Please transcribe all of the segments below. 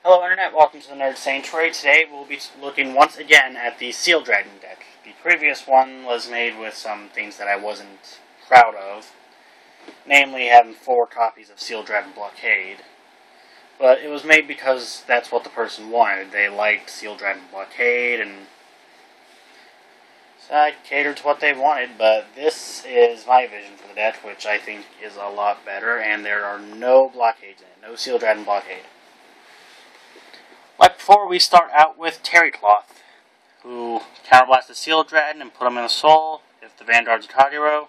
Hello Internet, welcome to the Nerd Sanctuary. Today we'll be looking once again at the Seal Dragon deck. The previous one was made with some things that I wasn't proud of, namely having 4 copies of Seal Dragon Blockade. But it was made because that's what the person wanted. They liked Seal Dragon Blockade, and so I catered to what they wanted, but this is my vision for the deck, which I think is a lot better, and there are no blockades in it, no Seal Dragon Blockade. But before we start out with Terrycloth, who counterblast the Seal Dragon and put him in the soul. If the Vanguard's a Kagero,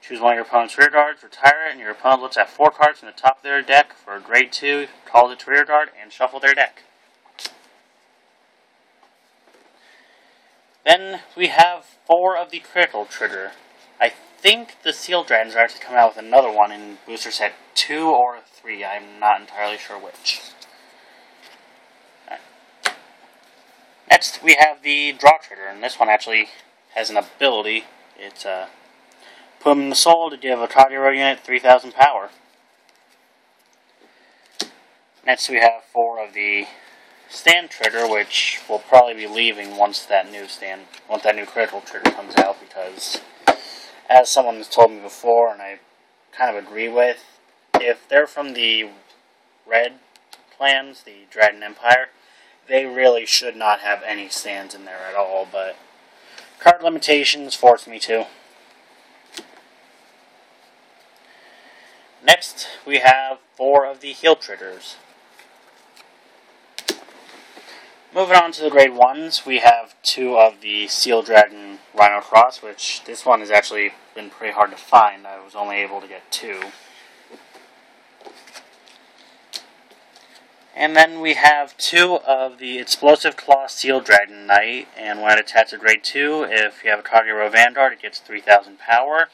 choose one of your opponent's rear guards, retire it, and your opponent looks at 4 cards from the top of their deck for a grade 2, calls it to rear guard, and shuffle their deck. Then we have 4 of the critical trigger. I think the Seal Dragons are actually coming out with another one in booster set 2 or 3, I'm not entirely sure which. Next, we have the draw trigger, and this one actually has an ability. It's put them in the soul to give a Kagero unit 3,000 power. Next, we have 4 of the stand trigger, which will probably be leaving once that new critical trigger comes out, because as someone has told me before, and I kind of agree with, if they're from the red clans, the Dragon Empire, they really should not have any stands in there at all, but card limitations forced me to. Next, we have 4 of the heal triggers. Moving on to the grade 1s, we have 2 of the Seal Dragon Rhino Cross, which this one has actually been pretty hard to find. I was only able to get 2. And then we have 2 of the Explosive Claw Seal Dragon Knight, and when it attacks a grade 2, if you have a Kagero Vanguard, it gets 3,000 power.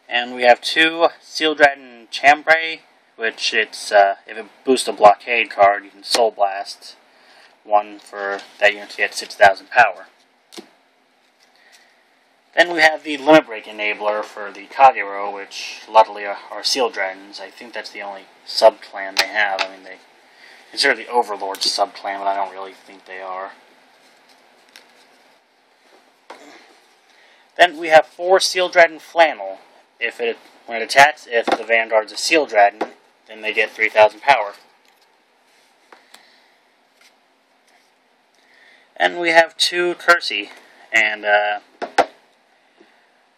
And we have 2 Seal Dragon Chambray, which if it boosts a blockade card, you can Soul Blast one for that unit to get 6,000 power. Then we have the Limit Break Enabler for the Kagero, which luckily are Seal Dragons. I think that's the only sub-clan they have. I mean, they consider the Overlords sub-clan, but I don't really think they are. Then we have 4 Seal Dragon Flannel. When it attacks, if the Vanguard's a Seal Dragon, then they get 3,000 power. And we have 2 Kersey, and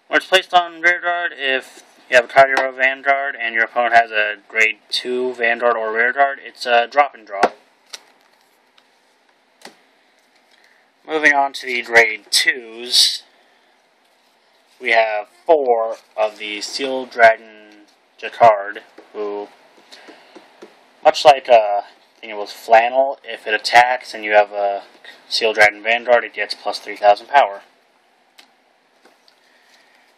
when it's placed on rear guard, if you have a Kagero Vanguard and your opponent has a grade 2 Vanguard or rear guard, it's a drop and draw. Moving on to the grade 2s, we have 4 of the Seal Dragon Jacquard, who, much like I think it was Flannel, if it attacks and you have a Seal Dragon Vanguard, it gets plus 3,000 power.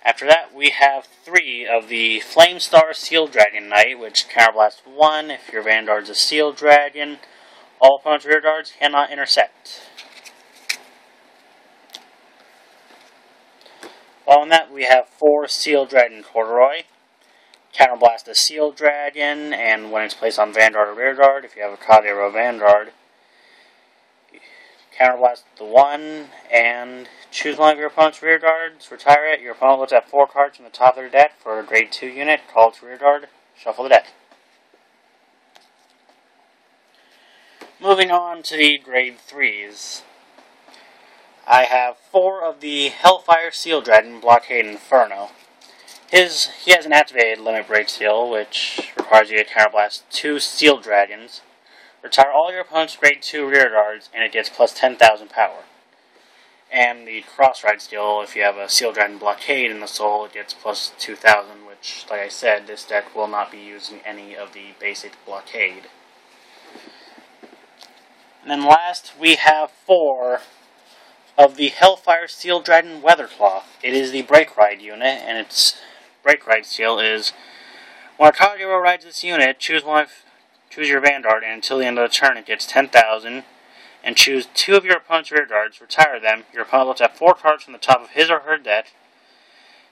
After that, we have 3 of the Flamestar Seal Dragon Knight, which counterblast 1 if your Vanguard's a Seal Dragon. All opponents' rear guards cannot intercept. Following that, we have 4 Seal Dragon Corduroy. Counterblast a Seal Dragon, and when it's placed on Vanguard or rear guard, if you have a Kagero Vanguard, counterblast the 1, and choose one of your opponent's rear guards, retire it. Your opponent looks at 4 cards from the top of their deck for a grade 2 unit, call it to rear guard, shuffle the deck. Moving on to the grade 3s. I have 4 of the Hellfire Seal Dragon Blockade Inferno. He has an activated Limit Break Seal, which requires you to counterblast 2 Seal Dragons. Retire all your opponent's grade 2 rear guards, and it gets plus 10,000 power. And the Cross-Ride skill, if you have a Seal Dragon Blockade in the soul, it gets plus 2,000, which, like I said, this deck will not be using any of the basic Blockade. And then last, we have 4 of the Hellfire Seal Dragon Weathercloth. It is the Break Ride unit, and its Break Ride skill is, when a Kagero rides this unit, choose your Vanguard, and until the end of the turn it gets 10,000, and choose 2 of your opponent's rear guards, retire them. Your opponent looks at 4 cards from the top of his or her deck,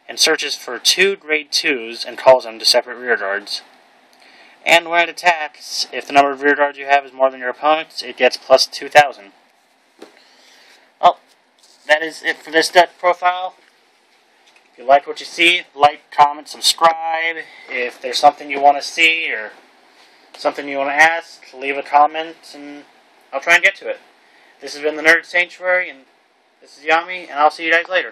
and searches for 2 grade 2s and calls them to separate rear guards. And when it attacks, if the number of rear guards you have is more than your opponent's, it gets plus 2,000. Well, that is it for this deck profile. If you like what you see, like, comment, subscribe. If there's something you want to see or something you want to ask, leave a comment and I'll try and get to it. This has been the Nerd Sanctuary, and this is Yami, and I'll see you guys later.